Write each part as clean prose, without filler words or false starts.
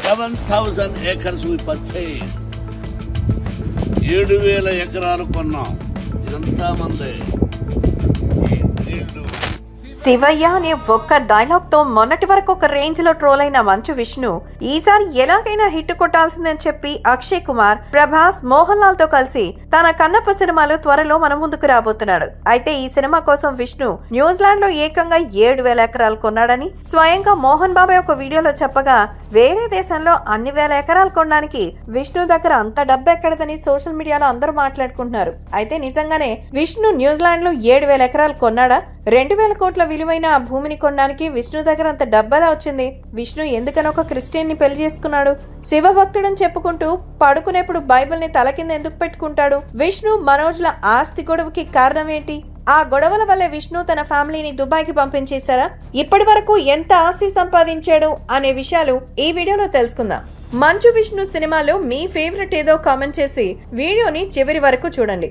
7,000 acres we purchased. 7,000 ఎకరాలు కొన్నాం. ఇదంతా మందే. శివయ్య అనే ఒక్క డైలాగ్ తో మొన్నటి వరకు ఒక రేంజ్ లో ట్రోల్ అయిన మంచు విష్ణు ఈసారి ఎలాగైనా హిట్ కొట్టాల్సిందని చెప్పి అక్షయ్ కుమార్, ప్రభాస్, మోహన్ లాల్ తో కలిసి తన కన్నప్ప సినిమాలో త్వరలో మన ముందుకు రాబోతున్నాడు. అయితే ఈ సినిమా కోసం విష్ణు న్యూజిలాండ్ లో ఏకంగా 7,000 ఎకరాలు కొన్నాడని స్వయంగా మోహన్ బాబాయ్ ఒక వీడియోలో చెప్పగా, వేరే దేశంలో అన్ని వేల ఎకరాలు కొనడానికి విష్ణు దగ్గర అంత డబ్బు ఎక్కడదని సోషల్ మీడియాలో అందరూ మాట్లాడుకుంటున్నారు. అయితే నిజంగానే విష్ణు న్యూజిలాండ్ లో 7,000 ఎకరాలు కొన్నాడా? 2,000 కోట్ల విలువైన ఆ భూమిని కొనడానికి విష్ణు దగ్గర అంత డబ్బలా వచ్చింది? విష్ణు ఎందుకని ఒక క్రిస్టియన్ ని పెళ్లి చేసుకున్నాడు? శివభక్తుడని చెప్పుకుంటూ పడుకునేప్పుడు బైబిల్ ని తల కింద ఎందుకు పెట్టుకుంటాడు? విష్ణు మనోజ్ల ఆస్తి గొడవకి కారణం ఏంటి? ఆ గొడవల వల్ల విష్ణు తన ఫ్యామిలీని దుబాయ్కి పంపించేశారా? ఇప్పటి వరకు ఎంత ఆస్తి సంపాదించాడు అనే విషయాలు ఈ వీడియోలో తెలుసుకుందాం. మంచు విష్ణు సినిమాలో మీ ఫేవరెట్ ఏదో కామెంట్ చేసి వీడియోని చివరి వరకు చూడండి.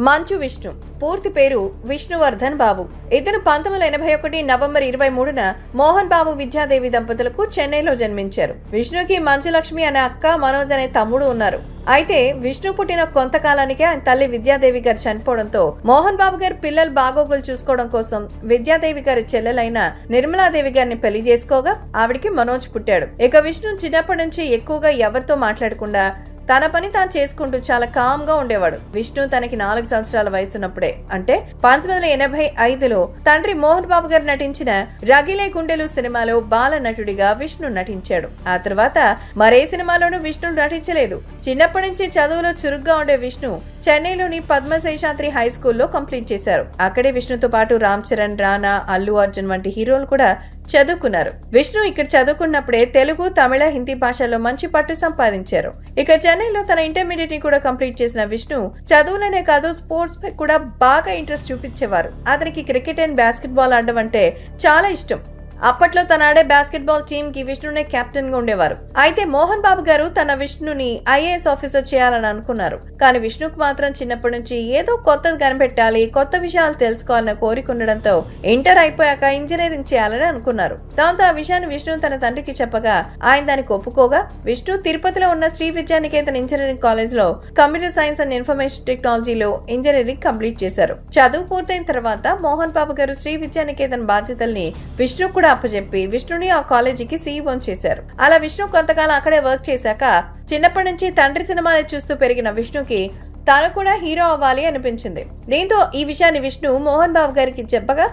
మంచు విష్ణు పూర్తి పేరు విష్ణువర్ధన్ బాబు. ఇతను 1981 నవంబర్ 23న మోహన్ బాబు విద్యాదేవి దంపతులకు చెన్నైలో జన్మించారు. విష్ణుకి మంచులక్ష్మి అనే అక్క, మనోజ్ అనే తమ్ముడు ఉన్నారు. అయితే విష్ణు పుట్టిన కొంతకాలానికే ఆయన తల్లి విద్యాదేవి గారు చనిపోవడంతో మోహన్ బాబు గారు పిల్లల బాగోగులు చూసుకోవడం కోసం విద్యాదేవి గారి చెల్లెలైన నిర్మలాదేవి గారిని పెళ్లి చేసుకోగా ఆవిడికి మనోజ్ పుట్టాడు. ఇక విష్ణు చిన్నప్పటి నుంచి ఎక్కువగా ఎవరితో మాట్లాడకుండా తన పని తాను చేసుకుంటూ చాలా కామ్ గా ఉండేవాడు. విష్ణు తనకి 4 సంవత్సరాల వయసున్నప్పుడే అంటే 1985లో తండ్రి మోహన్ బాబు గారు నటించిన రగిలే గుండెలు సినిమాలో బాల నటుడిగా విష్ణు నటించాడు. ఆ తర్వాత మరే సినిమాలోనూ విష్ణు నటించలేదు. చిన్నప్పటి నుంచి చదువులో చురుగ్గా ఉండే విష్ణు చెన్నైలోని పద్మశేషాద్రి హై స్కూల్లో కంప్లీట్ చేశారు. అక్కడే విష్ణుతో పాటు రామ్ చరణ్, రానా, అల్లు అర్జున్ వంటి హీరోలు కూడా చదువుకున్నారు. విష్ణు ఇక్కడ చదువుకున్నప్పుడే తెలుగు, తమిళ, హిందీ భాషల్లో మంచి పట్టు సంపాదించారు. ఇక చెన్నైలో తన ఇంటర్మీడియట్ ని కూడా కంప్లీట్ చేసిన విష్ణు చదువులనే కాదు స్పోర్ట్స్ పై కూడా బాగా ఇంట్రెస్ట్ చూపించేవారు. అతనికి క్రికెట్ అండ్ బాస్కెట్ బాల్ ఆడడం అంటే చాలా ఇష్టం. అప్పట్లో తన ఆడే బాస్కెట్బాల్ టీమ్ కి విష్ణునే కెప్టెన్ గా ఉండేవారు. అయితే మోహన్ బాబు గారు తన విష్ణుని ఐఏఎస్ ఆఫీసర్ చేయాలని అనుకున్నారు. కానీ విష్ణుకు మాత్రం చిన్నప్పటి నుంచి ఏదో కొత్తది కనిపెట్టాలి, కొత్త విషయాలు తెలుసుకోవాలన్న కోరిక ఉండడంతో ఇంటర్ అయిపోయాక ఇంజనీరింగ్ చేయాలని అనుకున్నారు. దాంతో ఆ విషయాన్ని విష్ణు తన తండ్రికి చెప్పగా ఆయన దానికి ఒప్పుకోగా విష్ణు తిరుపతిలో ఉన్న శ్రీ విద్యానికేతన్ ఇంజనీరింగ్ కాలేజ్ లో కంప్యూటర్ సైన్స్ అండ్ ఇన్ఫర్మేషన్ టెక్నాలజీలో ఇంజనీరింగ్ కంప్లీట్ చేశారు. చదువు పూర్తయిన తర్వాత మోహన్ బాబు గారు శ్రీ విద్యానికేతన్ బాధ్యతల్ని విష్ణు కూడా అప్పచెప్పి విష్ణుని ఆ కాలేజీకి సీఈఓ చేశారు. అలా విష్ణు కొంతకాలం అక్కడే వర్క్ చేశాక చిన్నప్పటి నుంచి తండ్రి సినిమాలు చూస్తూ పెరిగిన విష్ణుకి తాను కూడా హీరో అవ్వాలి అనిపించింది. దీంతో ఈ విషయాన్ని విష్ణు మోహన్ బాబు గారికి చెప్పగా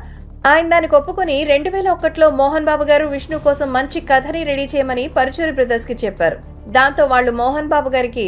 ఆయన దానికి ఒప్పుకుని 2001లో మోహన్ బాబు గారు విష్ణు కోసం మంచి కథని రెడీ చేయమని పరుచూరి బ్రదర్స్ కి చెప్పారు. దాంతో వాళ్ళు మోహన్ బాబు గారికి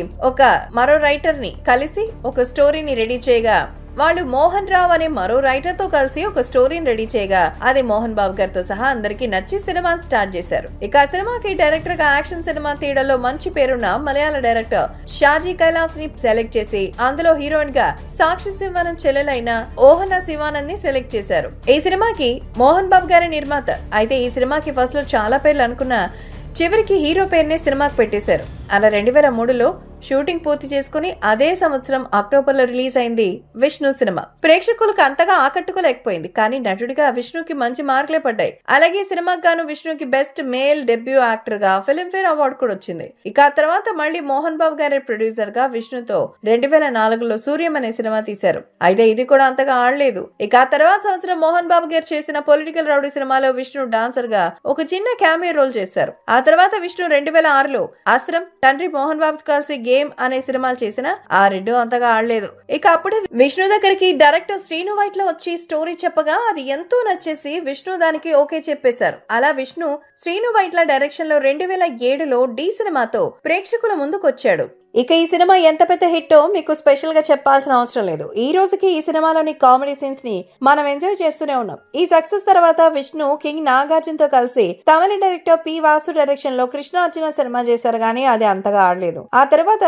మరో రైటర్ ని కలిసి ఒక స్టోరీని రెడీ చేయగా వాళ్ళు మోహన్ రావు అనే మరో రైటర్ తో కలిసి ఒక స్టోరీని రెడీ చేయగా అది మోహన్ బాబు గారితో సహా అందరికి నచ్చి సినిమాని స్టార్ట్ చేశారు. ఇక ఆ సినిమాకి డైరెక్టర్ గా యాక్షన్ సినిమా తీయడంలో మంచి పేరున్న మలయాళ డైరెక్టర్ షాజీ కైలాస్ ని సెలెక్ట్ చేసి అందులో హీరోయిన్ గా సాక్షి శివానంద్ చెల్లెలైన ఓహనా శివానంద్ ని సెలెక్ట్ చేశారు. ఈ సినిమాకి మోహన్ బాబు గారి నిర్మాత. అయితే ఈ సినిమాకి ఫస్ట్ లో చాలా పేర్లు అనుకున్న చివరికి హీరో పేరునే సినిమాకి పెట్టేశారు. అలా 2003లో షూటింగ్ పూర్తి చేసుకుని అదే సంవత్సరం అక్టోబర్లో రిలీజ్ అయింది విష్ణు సినిమా. ప్రేక్షకులకు అంతగా ఆకట్టుకోలేకపోయింది. కానీ నటుడిగా విష్ణుకి మంచి మార్కులే పడ్డాయి. అలాగే సినిమాకి గాను విష్ణుకి బెస్ట్ మేల్ డెబ్యూ యాక్టర్ గా ఫిల్మ్ఫేర్ అవార్డు కూడా వచ్చింది. ఇక ఆ తర్వాత మళ్ళీ మోహన్ బాబు గారి ప్రొడ్యూసర్ గా విష్ణుతో 2004లో సూర్యం అనే సినిమా తీశారు. అయితే ఇది కూడా అంతగా ఆడలేదు. ఇక ఆ తర్వాత సంవత్సరం మోహన్ బాబు గారు చేసిన పొలిటికల్ రౌడీ సినిమాలో విష్ణు డాన్సర్ గా ఒక చిన్న క్యామియో రోల్ చేశారు. ఆ తర్వాత విష్ణు 2006లో ఆశ్రమ్, తండ్రి మోహన్ బాబు కలిసి గేమ్ అనే సినిమాలు చేసిన ఆ రెండు అంతగా ఆడలేదు. ఇక అప్పుడే విష్ణు దగ్గరికి డైరెక్టర్ శ్రీను వైట్ల వచ్చి స్టోరీ చెప్పగా అది ఎంతో నచ్చేసి విష్ణు దానికి ఓకే చెప్పేశారు. అలా విష్ణు శ్రీను వైట్ల డైరెక్షన్ లో 2007లో డి సినిమాతో ప్రేక్షకుల ముందుకు వచ్చాడు. ఇక ఈ సినిమా ఎంత పెద్ద హిట్టో మీకు స్పెషల్ గా చెప్పాల్సిన అవసరం లేదు. ఈ రోజుకి ఈ సినిమాలోని కామెడీ సీన్స్ ని మనం ఎంజాయ్ చేస్తూనే ఉన్నాం. ఈ సక్సెస్ తర్వాత విష్ణు కింగ్ నాగార్జున తో కలిసి తమిళ డైరెక్టర్ పి వాసు డైరెక్షన్ లో కృష్ణార్జున సినిమా చేశారు గానీ అది అంతగా ఆడలేదు. ఆ తర్వాత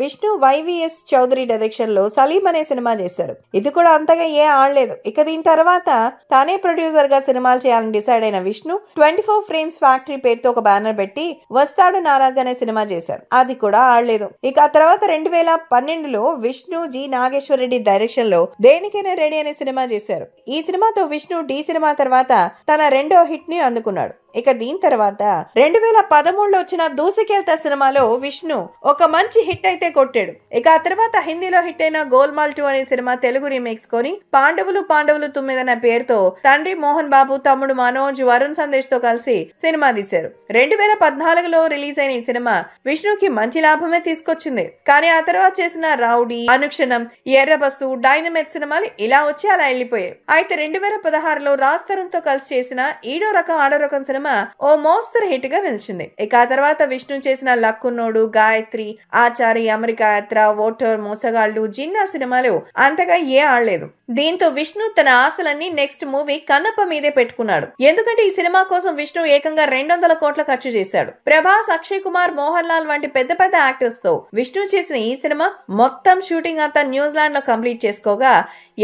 విష్ణు వైవిఎస్ చౌదరి డైరెక్షన్ లో సలీం అనే సినిమా చేశారు. ఇది కూడా అంతగా ఆడలేదు. ఇక దీని తర్వాత తానే ప్రొడ్యూసర్ గా సినిమాలు చేయాలని డిసైడ్ అయిన విష్ణు 24 ఫ్రేమ్స్ ఫ్యాక్టరీ పేరుతో ఒక బ్యానర్ పెట్టి వస్తాడు నారాజ్ అనే సినిమా చేశారు. అది కూడా ఆడలేదు. ఇక ఆ తర్వాత 2012లో విష్ణు జి నాగేశ్వర రెడ్డి డైరెక్షన్ లో దేనికైనా రెడీ అనే సినిమా చేశారు. ఈ సినిమాతో విష్ణు డి సినిమా తర్వాత తన రెండో హిట్ ని అందుకున్నాడు. ఇక దీని తర్వాత 2013లో వచ్చిన దూసుకెళ్తా సినిమాలో విష్ణు ఒక మంచి హిట్ అయితే కొట్టాడు. ఇక ఆ తర్వాత హిందీలో హిట్ అయిన గోల్మాల్ 2 అనే సినిమా తెలుగు రీమేక్స్ కొని పాండవులు తుమ్మిదన్న పేరుతో తండ్రి మోహన్ బాబు, తమ్ముడు మనోజ్, వరుణ్ సందేశ్ తో కలిసి సినిమా తీశారు. 2014లో రిలీజ్ అయిన ఈ సినిమా విష్ణుకి మంచి లాభమే తీసుకొచ్చింది. కానీ ఆ తర్వాత చేసిన రౌడీ, అనుక్షణం, ఎర్రబస్సు, డైనమైట్ సినిమాలు ఇలా వచ్చి అలా వెళ్ళిపోయాయి. అయితే 2016లో రాజ్ తరుణ్ తో కలిసి చేసిన ఈడో రకం ఆడో రకం సినిమా ఓ మోస్తరు హిట్ గా నిలిచింది. ఇక ఆ తర్వాత విష్ణు చేసిన లక్కున్నోడు, గాయత్రి, ఆచారి, అమెరికా యాత్ర, ఓటర్, మోసగాళ్లు, జిన్నా సినిమాలు అంతగా ఏ ఆడలేదు. దీంతో విష్ణు తన ఆశలన్నీ నెక్స్ట్ మూవీ కన్నప్ప మీదే పెట్టుకున్నాడు. ఎందుకంటే ఈ సినిమా కోసం విష్ణు ఏకంగా 200 కోట్ల ఖర్చు చేశాడు. ప్రభాస్, అక్షయ్ కుమార్, మోహన్ లాల్ వంటి పెద్ద పెద్ద యాక్టర్స్ తో విష్ణు చేసిన ఈ సినిమా మొత్తం షూటింగ్ అంతా న్యూజిలాండ్ లో కంప్లీట్ చేసుకోగా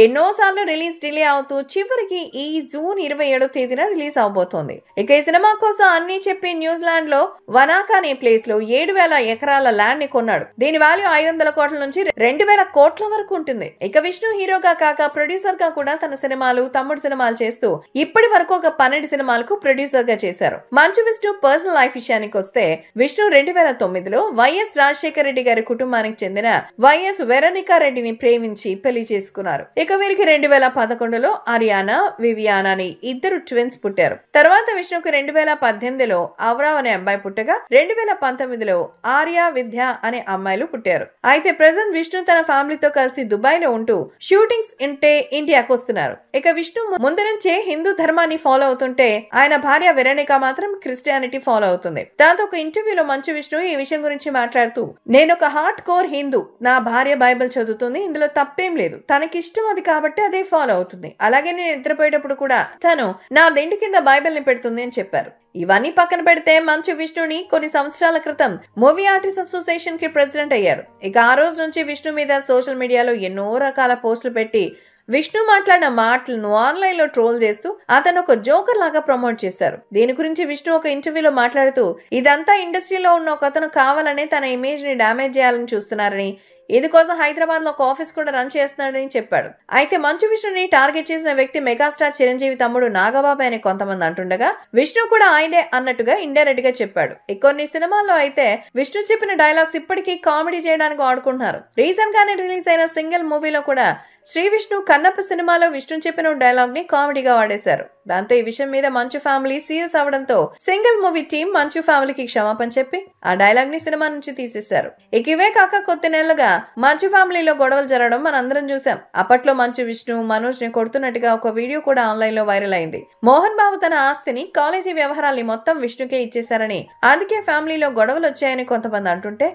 ఎన్నోసార్లు రిలీజ్ డిలే అవుతూ చివరికి ఈ జూన్ 27వ తేదీన రిలీజ్ అవబోతోంది. ఇక ఈ సినిమా కోసం అన్ని చెప్పి న్యూజిలాండ్ లో వనాకా అనే ప్లేస్ లో 7,000 ఎకరాల ల్యాండ్ ని కొన్నాడు. దీని వాల్యూ 500 కోట్ల నుంచి 2,000 కోట్ల వరకు ఉంటుంది. ఇక విష్ణు హీరోగా కాక ప్రొడ్యూసర్ గా కూడా తన సినిమాలు, తమ్ముడు సినిమాలు చేస్తూ ఇప్పటి వరకు ఒక 12 సినిమాలకు ప్రొడ్యూసర్ గా చేశారు. మంచు విష్ణు పర్సనల్ లైఫ్ విషయానికి వస్తే విష్ణు 2009లో వైఎస్ రాజశేఖర రెడ్డి గారి కుటుంబానికి చెందిన వైఎస్ వెరోనికా రెడ్డిని ప్రేమించి పెళ్లి చేసుకున్నారు. ఇక వీరికి 2011లో అరియానా, వివియానా అని ఇద్దరు ట్విన్స్ పుట్టారు. తర్వాత విష్ణుకు 2018లో అవరావ్ అనే అబ్బాయి పుట్టగా 2019లో ఆర్య, విద్య అనే అమ్మాయిలు పుట్టారు. అయితే ప్రెజెంట్ విష్ణు తన ఫ్యామిలీతో కలిసి దుబాయ్ లో ఉంటూ షూటింగ్స్ ఉంటే ఇండియాకు వస్తున్నారు. ఇక విష్ణు ముందు నుంచే హిందూ ధర్మాన్ని ఫాలో అవుతుంటే ఆయన భార్య వెరోనికా మాత్రం క్రిస్టియానిటీ ఫాలో అవుతుంది. దాంతో ఒక ఇంటర్వ్యూలో మంచు విష్ణు ఈ విషయం గురించి మాట్లాడుతూ, నేను ఒక హార్డ్ కోర్ హిందూ, నా భార్య బైబిల్ చదువుతుంది, ఇందులో తప్పేం లేదు, తనకి ఇష్టం అది కాబట్టి అదే ఫాలో అవుతుంది. అలాగే నేను నిద్రపోయేటప్పుడు కూడా తను నా దిండు కింద బైబిల్ ని పెడుతుంది అని చెప్పారు. ఇవన్నీ పక్కన పెడితే మంచు విష్ణుని కొన్ని సంవత్సరాల క్రితం మూవీ ఆర్టిస్ట్ అసోసియేషన్ కి ప్రెసిడెంట్ అయ్యారు. ఇక ఆ రోజు నుంచి విష్ణు మీద సోషల్ మీడియాలో ఎన్నో రకాల పోస్టులు పెట్టి విష్ణు మాట్లాడిన మాటలను ఆన్లైన్ లో ట్రోల్ చేస్తూ అతను ఒక జోకర్ లాగా ప్రమోట్ చేశారు. దీని గురించి విష్ణు ఒక ఇంటర్వ్యూలో మాట్లాడుతూ, ఇదంతా ఇండస్ట్రీలో ఉన్న ఒక అతను కావాలనే తన ఇమేజ్ ని డామేజ్ చేయాలని చూస్తున్నారని, ఇందుకోసం హైదరాబాద్ లో ఒక ఆఫీస్ కూడా రన్ చేస్తున్నాడని చెప్పాడు. అయితే మంచు విష్ణుని టార్గెట్ చేసిన వ్యక్తి మెగాస్టార్ చిరంజీవి తమ్ముడు నాగబాబు అని కొంతమంది అంటుండగా విష్ణు కూడా ఆయనే అన్నట్టుగా ఇండైరెక్ట్ గా చెప్పాడు. కొన్ని సినిమాల్లో అయితే విష్ణు చెప్పిన డైలాగ్స్ ఇప్పటికీ కామెడీ చేయడానికి వాడుకుంటున్నారు. రీసెంట్ గానే రిలీజ్ అయిన సింగిల్ మూవీలో కూడా శ్రీ విష్ణు కన్నప్ప సినిమాలో విష్ణు చెప్పిన డైలాగ్ ని కామెడీగా వాడేశారు. దాంతో ఈ విషయం మీద మంచు ఫ్యామిలీ సీరియస్ అవడంతో సింగిల్ మూవీ టీం మంచు ఫ్యామిలీకి క్షమాపణ చెప్పి ఆ డైలాగ్ ని సినిమా నుంచి తీసేశారు. ఇవే కాక కొద్ది నెలలుగా మంచు ఫ్యామిలీలో గొడవలు జరగడం మనందరం చూసాం. అప్పట్లో మంచు విష్ణు మనోజ్ ని కొడుతున్నట్టుగా ఒక వీడియో కూడా ఆన్లైన్ లో వైరల్ అయింది. మోహన్ బాబు తన ఆస్తిని, కాలేజీ వ్యవహారాల్ని మొత్తం విష్ణుకే ఇచ్చేశారని, అందుకే ఫ్యామిలీలో గొడవలు వచ్చాయని కొంతమంది అంటుంటే,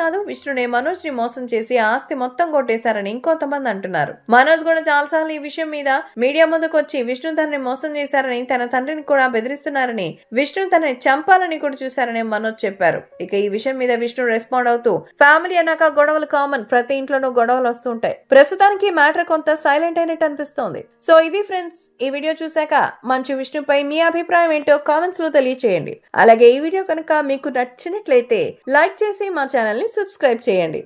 కాదు విష్ణునే మనోజ్ ని మోసం చేసి ఆస్తి మొత్తం కొట్టేశారని ఇంకొంతమంది అంటున్నారు. మనోజ్ కూడా చాలాసార్లు ఈ విషయం మీద మీడియా ముందుకు వచ్చి విష్ణు తనని మోసం చేశారని, తన తండ్రిని కూడా బెదిరిస్తున్నారని, విష్ణు తనని చంపాలని కూడా చూశారని మనోజ్ చెప్పారు. ఇక ఈ విషయం మీద విష్ణు రెస్పాండ్ అవుతూ, ఫ్యామిలీ అన్నాక గొడవలు కామన్, ప్రతి ఇంట్లోనూ గొడవలు వస్తుంటాయి, ప్రస్తుతానికి మ్యాటర్ కొంత సైలెంట్ అయినట్టు అనిపిస్తోంది. సో ఇది ఫ్రెండ్స్, ఈ వీడియో చూశాక మంచు విష్ణుపై మీ అభిప్రాయం ఏంటో కామెంట్స్ లో తెలియచేయండి. అలాగే ఈ వీడియో కనుక మీకు నచ్చినట్లయితే లైక్ చేసి మా ఛానల్ ని సబ్స్క్రైబ్ చేయండి.